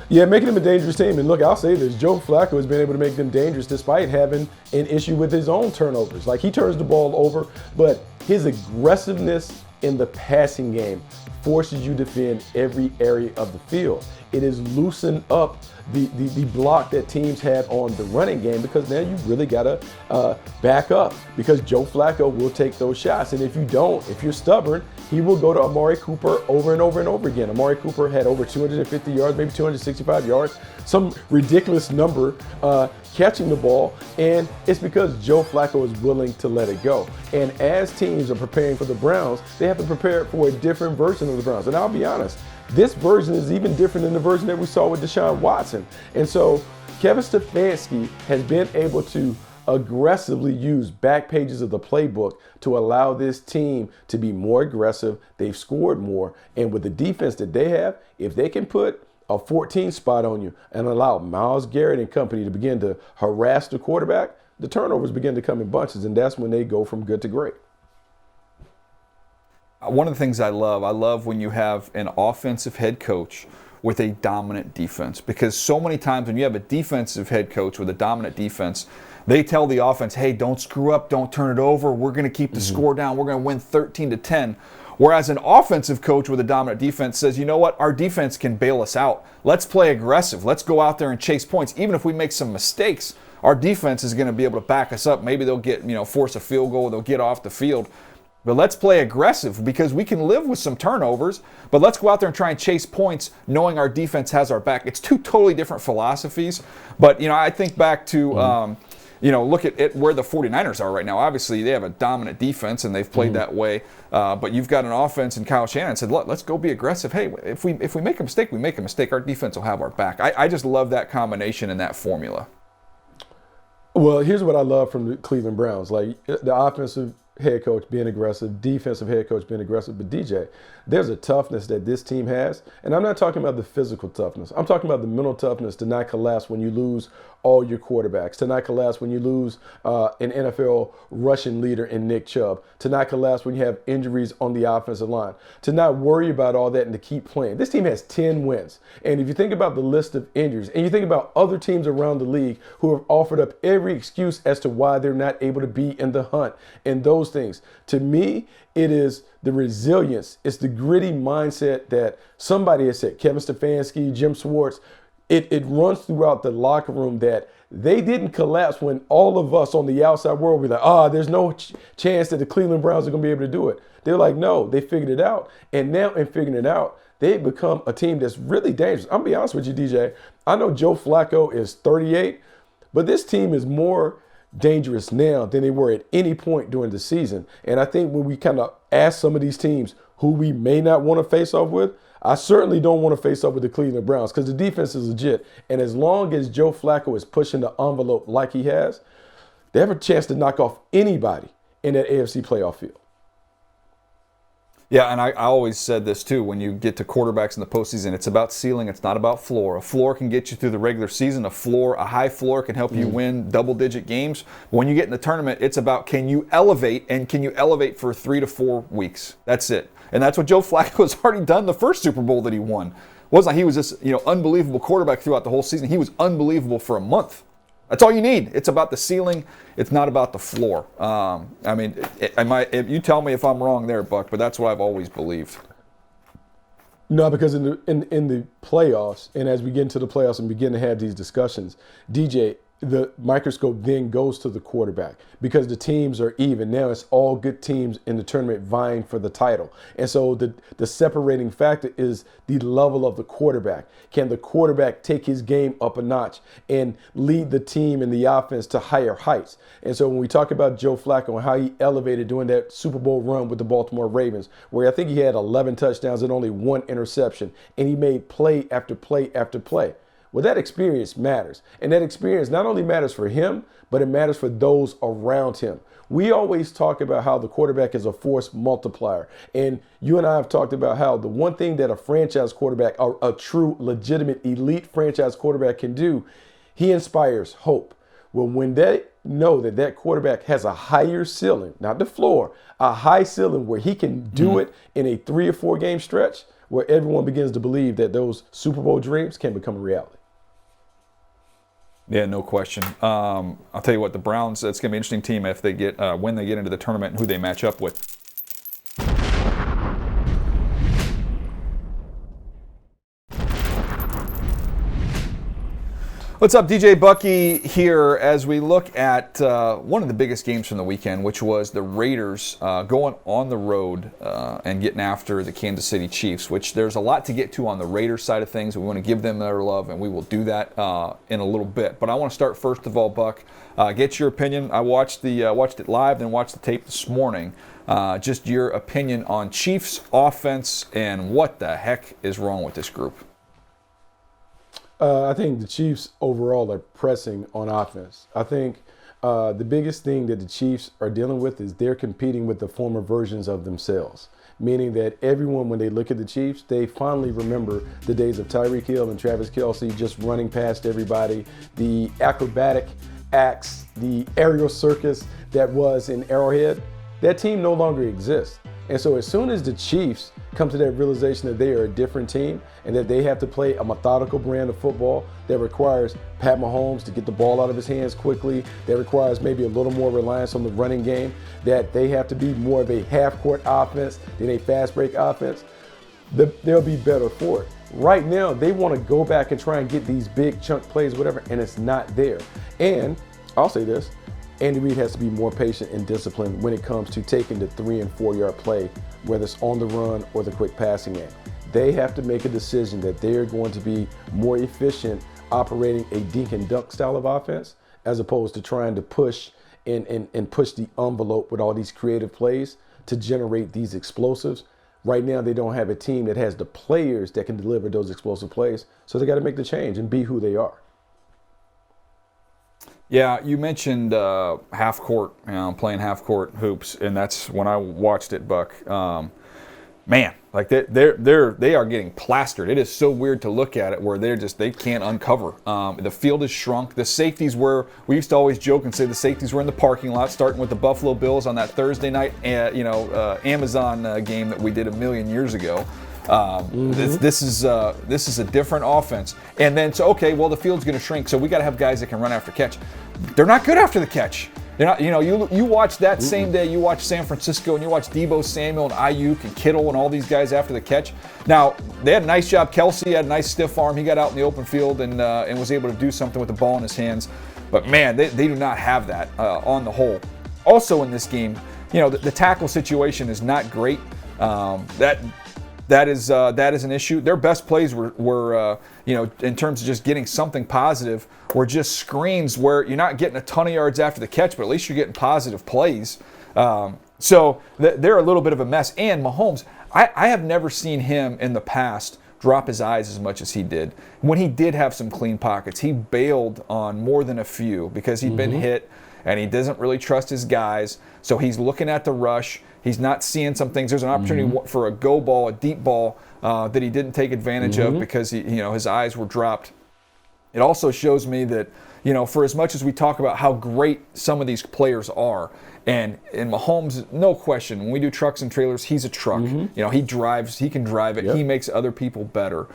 [SPEAKER 2] Yeah, making them a dangerous team. And look, I'll say this. Joe Flacco has been able to make them dangerous despite having an issue with his own turnovers. Like, he turns the ball over, but his aggressiveness in the passing game forces you to defend every area of the field. It has loosened up the block that teams have on the running game because now you really got to back up because Joe Flacco will take those shots. And if you don't, if you're stubborn, he will go to Amari Cooper over and over and over again. Amari Cooper had over 250 yards, maybe 265 yards, some ridiculous number catching the ball, and it's because Joe Flacco is willing to let it go. And as teams are preparing for the Browns, they have to prepare for a different version of the Browns. And I'll be honest, this version is even different than the version that we saw with Deshaun Watson. And so Kevin Stefanski has been able to aggressively use back pages of the playbook to allow this team to be more aggressive. They've scored more. And with the defense that they have, if they can put a 14 spot on you and allow Myles Garrett and company to begin to harass the quarterback, the turnovers begin to come in bunches, and that's when they go from good to great.
[SPEAKER 1] One of the things I love when you have an offensive head coach with a dominant defense, because so many times when you have a defensive head coach with a dominant defense, they tell the offense, hey, don't screw up, don't turn it over, we're going to keep the score down, we're going to win 13-10. Whereas an offensive coach with a dominant defense says, you know what, our defense can bail us out. Let's play aggressive. Let's go out there and chase points. Even if we make some mistakes, our defense is going to be able to back us up. Maybe they'll get, force a field goal, they'll get off the field. But let's play aggressive because we can live with some turnovers, but let's go out there and try and chase points knowing our defense has our back. It's two totally different philosophies. But, I think back to, look at where the 49ers are right now. Obviously, they have a dominant defense, and they've played that way. But you've got an offense, and Kyle Shanahan said, look, let's go be aggressive. Hey, if we make a mistake, we make a mistake. Our defense will have our back. I just love that combination and that formula.
[SPEAKER 2] Well, here's what I love from the Cleveland Browns. Like, the offensive head coach being aggressive, defensive head coach being aggressive. But DJ, there's a toughness that this team has. And I'm not talking about the physical toughness. I'm talking about the mental toughness to not collapse when you lose all your quarterbacks, to not collapse when you lose an NFL rushing leader in Nick Chubb, to not collapse when you have injuries on the offensive line, to not worry about all that and to keep playing. This team has 10 wins. And if you think about the list of injuries and you think about other teams around the league who have offered up every excuse as to why they're not able to be in the hunt and those things, to me, it is the resilience. It's the gritty mindset that somebody has said, Kevin Stefanski, Jim Schwartz, it runs throughout the locker room that they didn't collapse when all of us on the outside world were like, there's no chance that the Cleveland Browns are going to be able to do it. They're like, no, they figured it out. And now in figuring it out, they've become a team that's really dangerous. I'm going to be honest with you, DJ. I know Joe Flacco is 38, but this team is more dangerous now than they were at any point during the season. And I think when we kind of ask some of these teams who we may not want to face off with, I certainly don't want to face off with the Cleveland Browns because the defense is legit. And as long as Joe Flacco is pushing the envelope like he has, they have a chance to knock off anybody in that AFC playoff field.
[SPEAKER 1] Yeah, and I always said this too, when you get to quarterbacks in the postseason, it's about ceiling, it's not about floor. A floor can get you through the regular season. A high floor can help you win double-digit games. When you get in the tournament, it's about can you elevate, and can you elevate for 3 to 4 weeks? That's it. And that's what Joe Flacco has already done the first Super Bowl that he won. It wasn't like he was this unbelievable quarterback throughout the whole season. He was unbelievable for a month. That's all you need. It's about the ceiling. It's not about the floor. You tell me if I'm wrong there, Buck, but that's what I've always believed.
[SPEAKER 2] No, because in the playoffs, and as we get into the playoffs and begin to have these discussions, DJ, the microscope then goes to the quarterback because the teams are even. Now it's all good teams in the tournament vying for the title. And so the separating factor is the level of the quarterback. Can the quarterback take his game up a notch and lead the team and the offense to higher heights? And so when we talk about Joe Flacco and how he elevated during that Super Bowl run with the Baltimore Ravens, where I think he had 11 touchdowns and only 1 interception, and he made play after play after play. Well, that experience matters. And that experience not only matters for him, but it matters for those around him. We always talk about how the quarterback is a force multiplier. And you and I have talked about how the one thing that a franchise quarterback, or a true, legitimate, elite franchise quarterback can do, he inspires hope. Well, when they know that that quarterback has a higher ceiling, not the floor, a high ceiling where he can do it in a 3 or 4 game stretch, where everyone begins to believe that those Super Bowl dreams can become a reality.
[SPEAKER 1] Yeah, no question. I'll tell you what, the Browns, it's going to be an interesting team if they get when they get into the tournament and who they match up with. What's up, DJ Bucky here as we look at one of the biggest games from the weekend, which was the Raiders going on the road and getting after the Kansas City Chiefs, which there's a lot to get to on the Raiders side of things. We want to give them their love, and we will do that in a little bit. But I want to start first of all, Buck, get your opinion. I watched it live, then watched the tape this morning. Just your opinion on Chiefs offense and what the heck is wrong with this group.
[SPEAKER 2] I think the Chiefs overall are pressing on offense. I think the biggest thing that the Chiefs are dealing with is they're competing with the former versions of themselves, meaning that everyone, when they look at the Chiefs, they fondly remember the days of Tyreek Hill and Travis Kelce just running past everybody, the acrobatic acts, the aerial circus that was in Arrowhead. That team no longer exists. And so as soon as the Chiefs come to that realization that they are a different team and that they have to play a methodical brand of football that requires Pat Mahomes to get the ball out of his hands quickly, that requires maybe a little more reliance on the running game, that they have to be more of a half-court offense than a fast-break offense, they'll be better for it. Right now, they want to go back and try and get these big chunk plays, whatever, and it's not there. And I'll say this, Andy Reid has to be more patient and disciplined when it comes to taking the 3 and 4 yard play, whether it's on the run or the quick passing game. They have to make a decision that they're going to be more efficient operating a dink and dunk style of offense as opposed to trying to push and push the envelope with all these creative plays to generate these explosives. Right now, they don't have a team that has the players that can deliver those explosive plays, so they got to make the change and be who they are.
[SPEAKER 1] Yeah, you mentioned half court, playing half court hoops, and that's when I watched it, Buck. Man, like they are getting plastered. It is so weird to look at it where they can't uncover. The field is shrunk. The safeties we used to always joke and say the safeties were in the parking lot, starting with the Buffalo Bills on that Thursday night, Amazon game that we did a million years ago. This is a different offense. And then, the field's going to shrink, so we got to have guys that can run after catch. They're not good after the catch. They're not, you watch that same day, you watch San Francisco and you watch Deebo Samuel and Ayuk and Kittle and all these guys after the catch. Now, they had a nice job. Kelsey had a nice stiff arm. He got out in the open field and was able to do something with the ball in his hands. But man, they do not have that on the whole. Also in this game, the tackle situation is not great. That is an issue. Their best plays were in terms of just getting something positive, were just screens where you're not getting a ton of yards after the catch, but at least you're getting positive plays. So they're a little bit of a mess. And Mahomes, I have never seen him in the past drop his eyes as much as he did. When he did have some clean pockets, he bailed on more than a few because he'd been hit and he doesn't really trust his guys. So he's looking at the rush. He's not seeing some things. There's an opportunity for a go ball, a deep ball that he didn't take advantage of because his eyes were dropped. It also shows me that, for as much as we talk about how great some of these players are, and Mahomes, no question, when we do trucks and trailers, he's a truck. He drives, he can drive it. Yep. He makes other people better.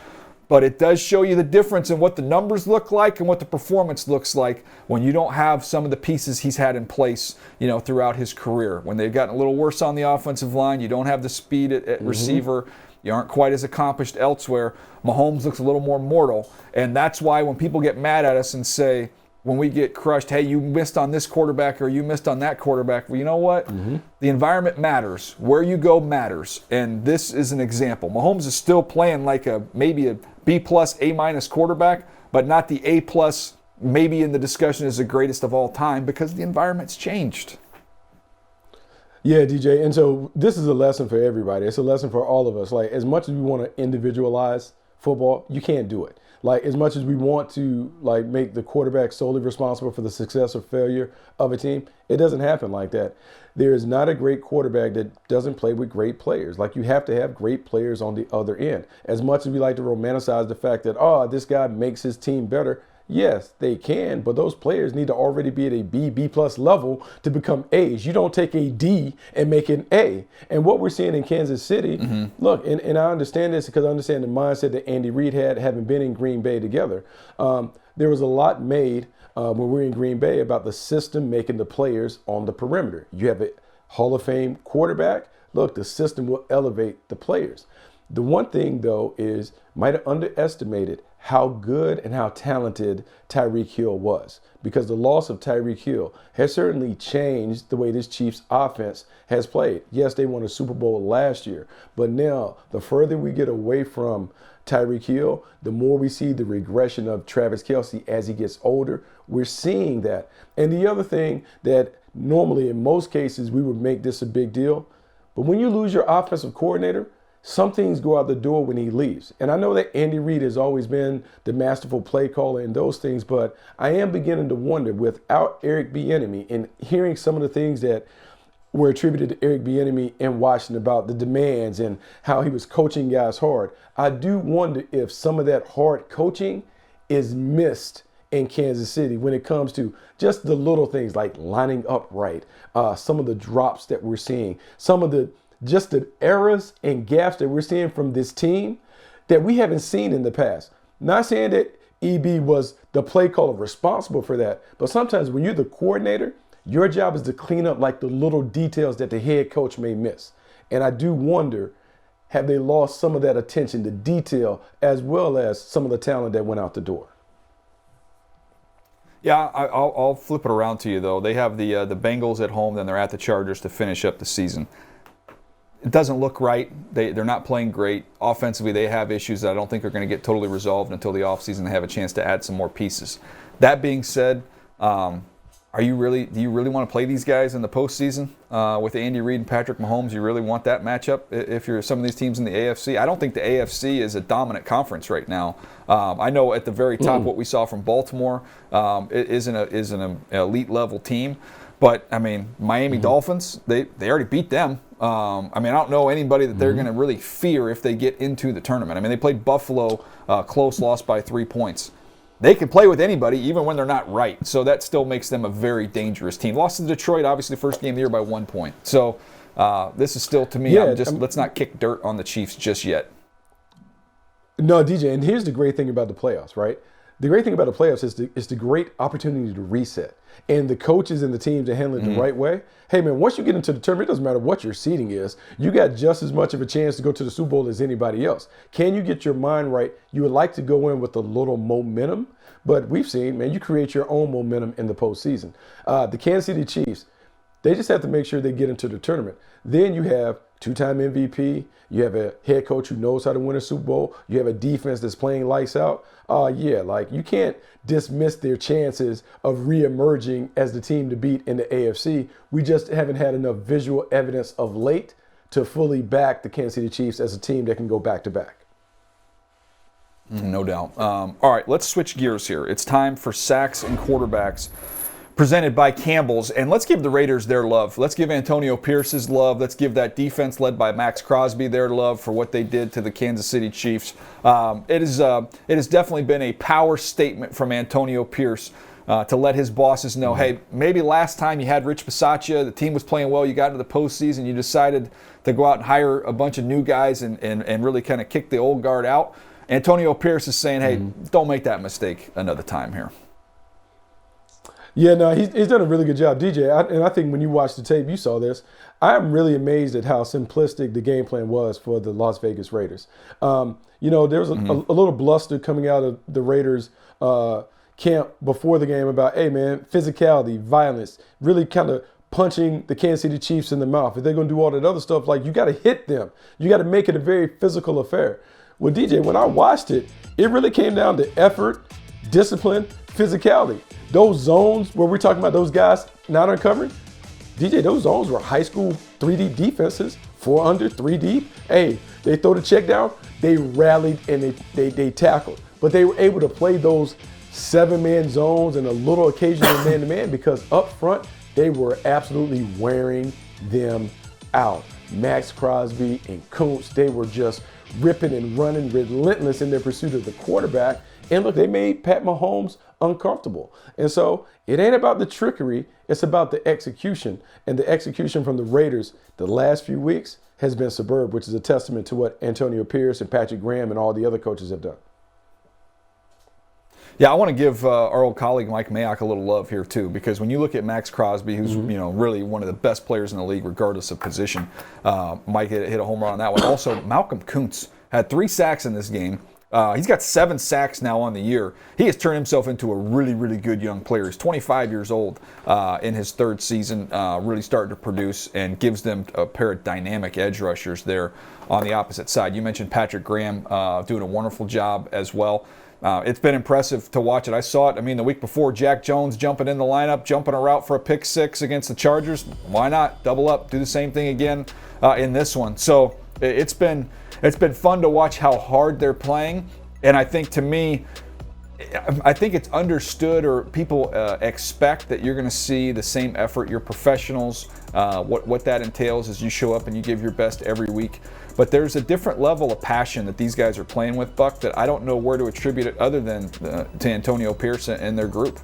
[SPEAKER 1] But it does show you the difference in what the numbers look like and what the performance looks like when you don't have some of the pieces he's had in place, throughout his career. When they've gotten a little worse on the offensive line, you don't have the speed at receiver, you aren't quite as accomplished elsewhere. Mahomes looks a little more mortal. And that's why when people get mad at us and say, when we get crushed, hey, you missed on this quarterback or you missed on that quarterback. Well, you know what? The environment matters. Where you go matters. And this is an example. Mahomes is still playing like maybe a B+, A- quarterback, but not the A+, maybe in the discussion as the greatest of all time because the environment's changed.
[SPEAKER 2] Yeah, DJ. And so this is a lesson for everybody. It's a lesson for all of us. Like, as much as we want to individualize football, you can't do it. Like, as much as we want to make the quarterback solely responsible for the success or failure of a team, it doesn't happen like that. There is not a great quarterback that doesn't play with great players. Like, you have to have great players on the other end. As much as we like to romanticize the fact that, this guy makes his team better, yes, they can, but those players need to already be at a B+ level to become A's. You don't take a D and make an A. And what we're seeing in Kansas City, look, and I understand this because I understand the mindset that Andy Reid had, having been in Green Bay together. There was a lot made when we were in Green Bay about the system making the players on the perimeter. You have a Hall of Fame quarterback. Look, the system will elevate the players. The one thing, though, is might have underestimated how good and how talented Tyreek Hill was, because the loss of Tyreek Hill has certainly changed the way this Chiefs offense has played. Yes, they won a Super Bowl last year, but now the further we get away from Tyreek Hill, the more we see the regression of Travis Kelce as he gets older. We're seeing that. And the other thing that normally in most cases we would make this a big deal, but when you lose your offensive coordinator, some things go out the door when he leaves. And I know that Andy Reid has always been the masterful play caller and those things, but I am beginning to wonder, without Eric Bieniemy and hearing some of the things that were attributed to Eric Bieniemy in Washington about the demands and how he was coaching guys hard, I do wonder if some of that hard coaching is missed in Kansas City when it comes to just the little things like lining up right, some of the drops that we're seeing, some of the just the errors and gaps that we're seeing from this team that we haven't seen in the past. Not saying that EB was the play caller responsible for that, but sometimes when you're the coordinator, your job is to clean up like the little details that the head coach may miss. And I do wonder, have they lost some of that attention to detail as well as some of the talent that went out the door?
[SPEAKER 1] Yeah, I'll flip it around to you, though. They have the Bengals at home, then they're at the Chargers to finish up the season. It doesn't look right. They're not playing great. Offensively, they have issues that I don't think are going to get totally resolved until the offseason. They have a chance to add some more pieces. That being said, do you really want to play these guys in the postseason with Andy Reid and Patrick Mahomes? You really want that matchup if you're some of these teams in the AFC? I don't think the AFC is a dominant conference right now. I know at the very top what we saw from Baltimore is an elite level team, but I mean Miami Dolphins, they already beat them. I don't know anybody that they're going to really fear if they get into the tournament. I mean, they played Buffalo close, lost by 3 points. They can play with anybody, even when they're not right. So that still makes them a very dangerous team. Lost to Detroit, obviously, first game of the year by 1 point. So this is still, to me, let's not kick dirt on the Chiefs just yet.
[SPEAKER 2] No, DJ, and here's the great thing about the playoffs, right? The great thing about the playoffs is the great opportunity to reset. And the coaches and the teams that handle it the right way. Hey, man, once you get into the tournament, it doesn't matter what your seeding is. You got just as much of a chance to go to the Super Bowl as anybody else. Can you get your mind right? You would like to go in with a little momentum. But we've seen, man, you create your own momentum in the postseason. The Kansas City Chiefs, they just have to make sure they get into the tournament. Then you have two-time MVP. You have a head coach who knows how to win a Super Bowl. You have a defense that's playing lights out. You can't dismiss their chances of reemerging as the team to beat in the AFC. We just haven't had enough visual evidence of late to fully back the Kansas City Chiefs as a team that can go back-to-back.
[SPEAKER 1] No doubt. All right, let's switch gears here. It's time for Sacks and Quarterbacks, presented by Campbell's. And let's give the Raiders their love. Let's give Antonio Pierce his love. Let's give that defense led by Max Crosby their love for what they did to the Kansas City Chiefs. It has definitely been a power statement from Antonio Pierce to let his bosses know, hey, maybe last time you had Rich Bisaccia, the team was playing well, you got into the postseason, you decided to go out and hire a bunch of new guys and really kind of kick the old guard out. Antonio Pierce is saying, hey, don't make that mistake another time here.
[SPEAKER 2] Yeah, no, he's done a really good job, DJ. And I think when you watched the tape, you saw this. I'm really amazed at how simplistic the game plan was for the Las Vegas Raiders. There was a little bluster coming out of the Raiders camp before the game about, hey, man, physicality, violence, really kind of punching the Kansas City Chiefs in the mouth. If they're going to do all that other stuff, like you got to hit them. You got to make it a very physical affair. Well, DJ, when I watched it, it really came down to effort, discipline, physicality. Those zones where we're talking about those guys not uncovering, DJ, those zones were high school 3-deep defenses, 4 under, 3 deep. Hey, they throw the check down, they rallied and they tackled. But they were able to play those 7-man zones and a little occasional man-to-man because up front, they were absolutely wearing them out. Max Crosby and Kuntz, they were just ripping and running, relentless in their pursuit of the quarterback. And look, they made Pat Mahomes uncomfortable. And so it ain't about the trickery, it's about the execution. And the execution from the Raiders the last few weeks has been superb, which is a testament to what Antonio Pierce and Patrick Graham and all the other coaches have done.
[SPEAKER 1] Yeah, I want to give our old colleague Mike Mayock a little love here too, because when you look at Max Crosby, who's really one of the best players in the league, regardless of position, Mike hit a home run on that one. Also, Malcolm Kuntz had 3 sacks in this game. He's got 7 sacks now on the year. He has turned himself into a really, really good young player. He's 25 years old in his 3rd season, really starting to produce and gives them a pair of dynamic edge rushers there on the opposite side. You mentioned Patrick Graham doing a wonderful job as well. It's been impressive to watch it. I saw it, the week before, Jack Jones jumping in the lineup, jumping a route for a pick 6 against the Chargers. Why not? Double up, do the same thing again in this one. So it's been fun to watch how hard they're playing. And I think, to me, I think it's understood, or people expect, that you're going to see the same effort. You're professionals. What that entails is you show up and you give your best every week. But there's a different level of passion that these guys are playing with, Buck, that I don't know where to attribute it other than to Antonio Pierce and their group.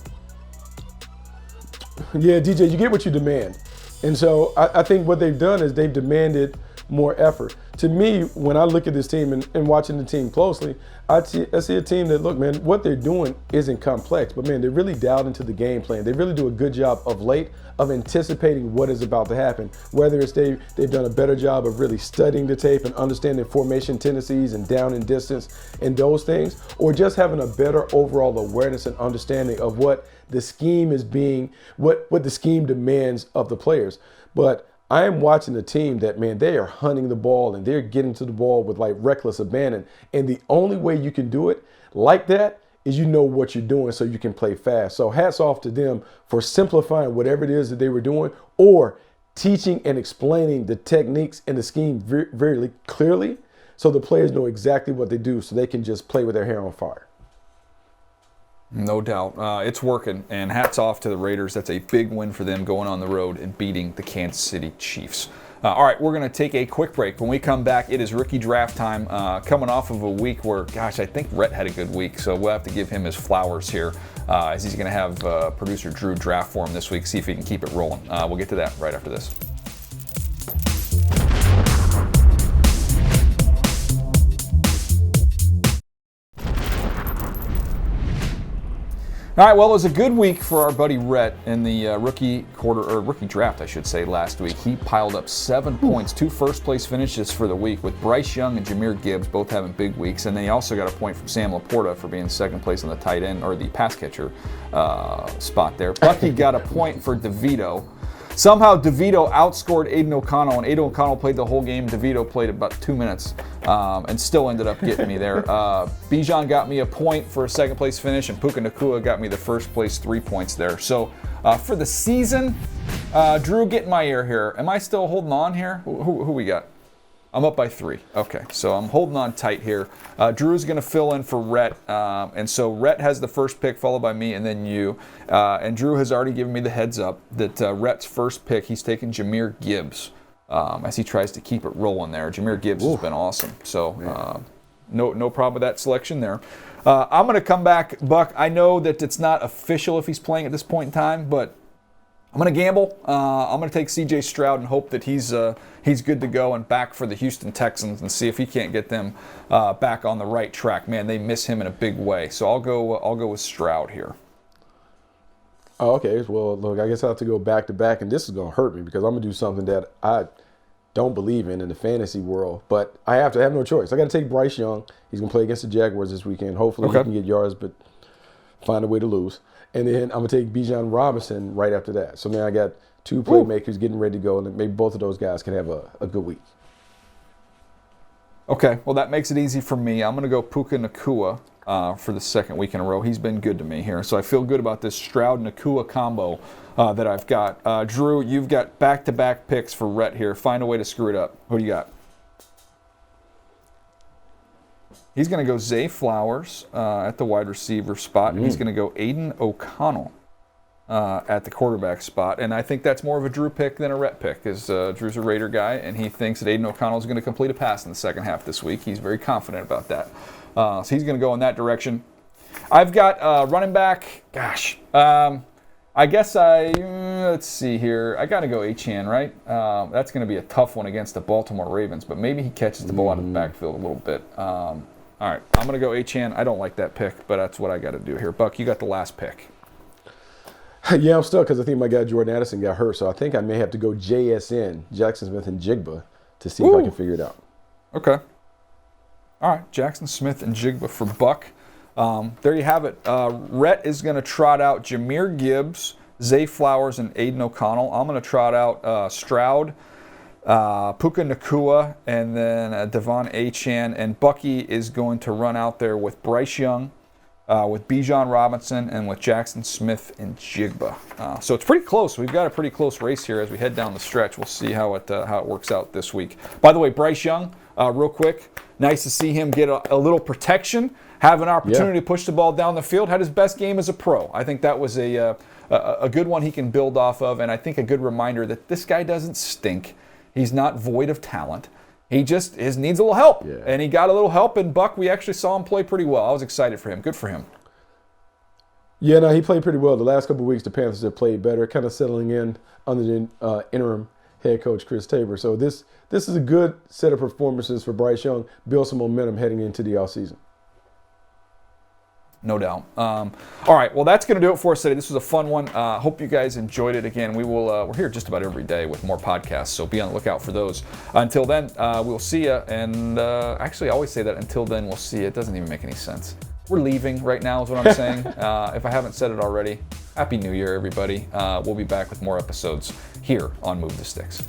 [SPEAKER 2] Yeah, DJ, you get what you demand. And so I think what they've done is they've demanded more effort. To me, when I look at this team and watching the team closely, I see a team that, look, man, what they're doing isn't complex, but, man, they're really dialed into the game plan. They really do a good job of late of anticipating what is about to happen, whether it's they've done a better job of really studying the tape and understanding formation tendencies and down and distance and those things, or just having a better overall awareness and understanding of what the scheme is being, what the scheme demands of the players. But I am watching a team that, man, they are hunting the ball and they're getting to the ball with like reckless abandon. And the only way you can do it like that is you know what you're doing so you can play fast. So hats off to them for simplifying whatever it is that they were doing, or teaching and explaining the techniques and the scheme very, very clearly so the players know exactly what they do so they can just play with their hair on fire.
[SPEAKER 1] No doubt. It's working, and hats off to the Raiders. That's a big win for them going on the road and beating the Kansas City Chiefs. All right, we're going to take a quick break. When we come back, it is rookie draft time, coming off of a week where, gosh, I think Rhett had a good week, so we'll have to give him his flowers here as he's going to have producer Drew draft for him this week, see if he can keep it rolling. We'll get to that right after this. All right, well, it was a good week for our buddy Rhett in the rookie draft, I should say, last week. He piled up 7 points, 2 first-place finishes for the week, with Bryce Young and Jahmyr Gibbs both having big weeks. And then he also got a point from Sam Laporta for being second place on the tight end, or the pass catcher spot there. Bucky got a point for DeVito. Somehow DeVito outscored Aiden O'Connell, and Aiden O'Connell played the whole game. DeVito played about 2 minutes and still ended up getting me there. Bijan got me a point for a second place finish, and Puka Nacua got me the first place 3 points there. So for the season, Drew, get in my ear here. Am I still holding on here? Who we got? I'm up by 3. Okay, so I'm holding on tight here. Drew's going to fill in for Rhett, and so Rhett has the first pick, followed by me, and then you. And Drew has already given me the heads up that Rhett's first pick, he's taking Jahmyr Gibbs as he tries to keep it rolling there. Jahmyr Gibbs has been awesome, so no problem with that selection there. I'm going to come back, Buck. I know that it's not official if he's playing at this point in time, but I'm going to gamble. I'm going to take C.J. Stroud and hope that he's good to go and back for the Houston Texans, and see if he can't get them back on the right track. Man, they miss him in a big way. So I'll go with Stroud here.
[SPEAKER 2] Oh, okay. Well, look, I guess I have to go back to back, and this is going to hurt me because I'm going to do something that I don't believe in the fantasy world, but I have no choice. I got to take Bryce Young. He's going to play against the Jaguars this weekend. Hopefully he can get yards, but find a way to lose. And then I'm going to take Bijan Robinson right after that. So now I got 2 playmakers getting ready to go, and maybe both of those guys can have a good week.
[SPEAKER 1] Okay, well, that makes it easy for me. I'm going to go Puka Nacua for the second week in a row. He's been good to me here. So I feel good about this Stroud-Nacua combo that I've got. Drew, you've got back-to-back picks for Rhett here. Find a way to screw it up. Who do you got? He's going to go Zay Flowers at the wide receiver spot, and he's going to go Aiden O'Connell at the quarterback spot. And I think that's more of a Drew pick than a Rhett pick, because Drew's a Raider guy, and he thinks that Aiden O'Connell is going to complete a pass in the second half this week. He's very confident about that. So he's going to go in that direction. I've got running back. Gosh, I guess let's see here. I got to go Achane, right? That's going to be a tough one against the Baltimore Ravens, but maybe he catches the ball out of the backfield a little bit. All right, I'm going to go Achane. I don't like that pick, but that's what I got to do here. Buck, you got the last pick.
[SPEAKER 2] Yeah, I'm stuck because I think my guy Jordan Addison got hurt, so I think I may have to go JSN, Jackson Smith and Jigba, to see if I can figure it out.
[SPEAKER 1] Okay. All right, Jackson Smith and Jigba for Buck. There you have it. Rhett is going to trot out Jahmyr Gibbs, Zay Flowers, and Aiden O'Connell. I'm going to trot out Stroud, Puka Nacua, and then Devon Achane. And Bucky is going to run out there with Bryce Young, with Bijan Robinson, and with Jackson Smith and Jigba. So it's pretty close. We've got a pretty close race here as we head down the stretch. We'll see how it works out this week. By the way, Bryce Young, real quick, nice to see him get a little protection, have an opportunity to push the ball down the field. Had his best game as a pro. I think that was a good one he can build off of, and I think a good reminder that this guy doesn't stink. He's not void of talent. He just needs a little help, and he got a little help. And Buck, we actually saw him play pretty well. I was excited for him. Good for him.
[SPEAKER 2] Yeah, no, he played pretty well. The last couple of weeks, the Panthers have played better, kind of settling in under the interim head coach Chris Tabor. So this is a good set of performances for Bryce Young, build some momentum heading into the offseason.
[SPEAKER 1] No doubt. All right, well, that's going to do it for us today. This was a fun one. Hope you guys enjoyed it. Again, we're here just about every day with more podcasts, so be on the lookout for those. Until then, we'll see you. And actually, I always say that until then, we'll see you. It doesn't even make any sense. We're leaving right now is what I'm saying. If I haven't said it already, Happy New Year, everybody. We'll be back with more episodes here on Move the Sticks.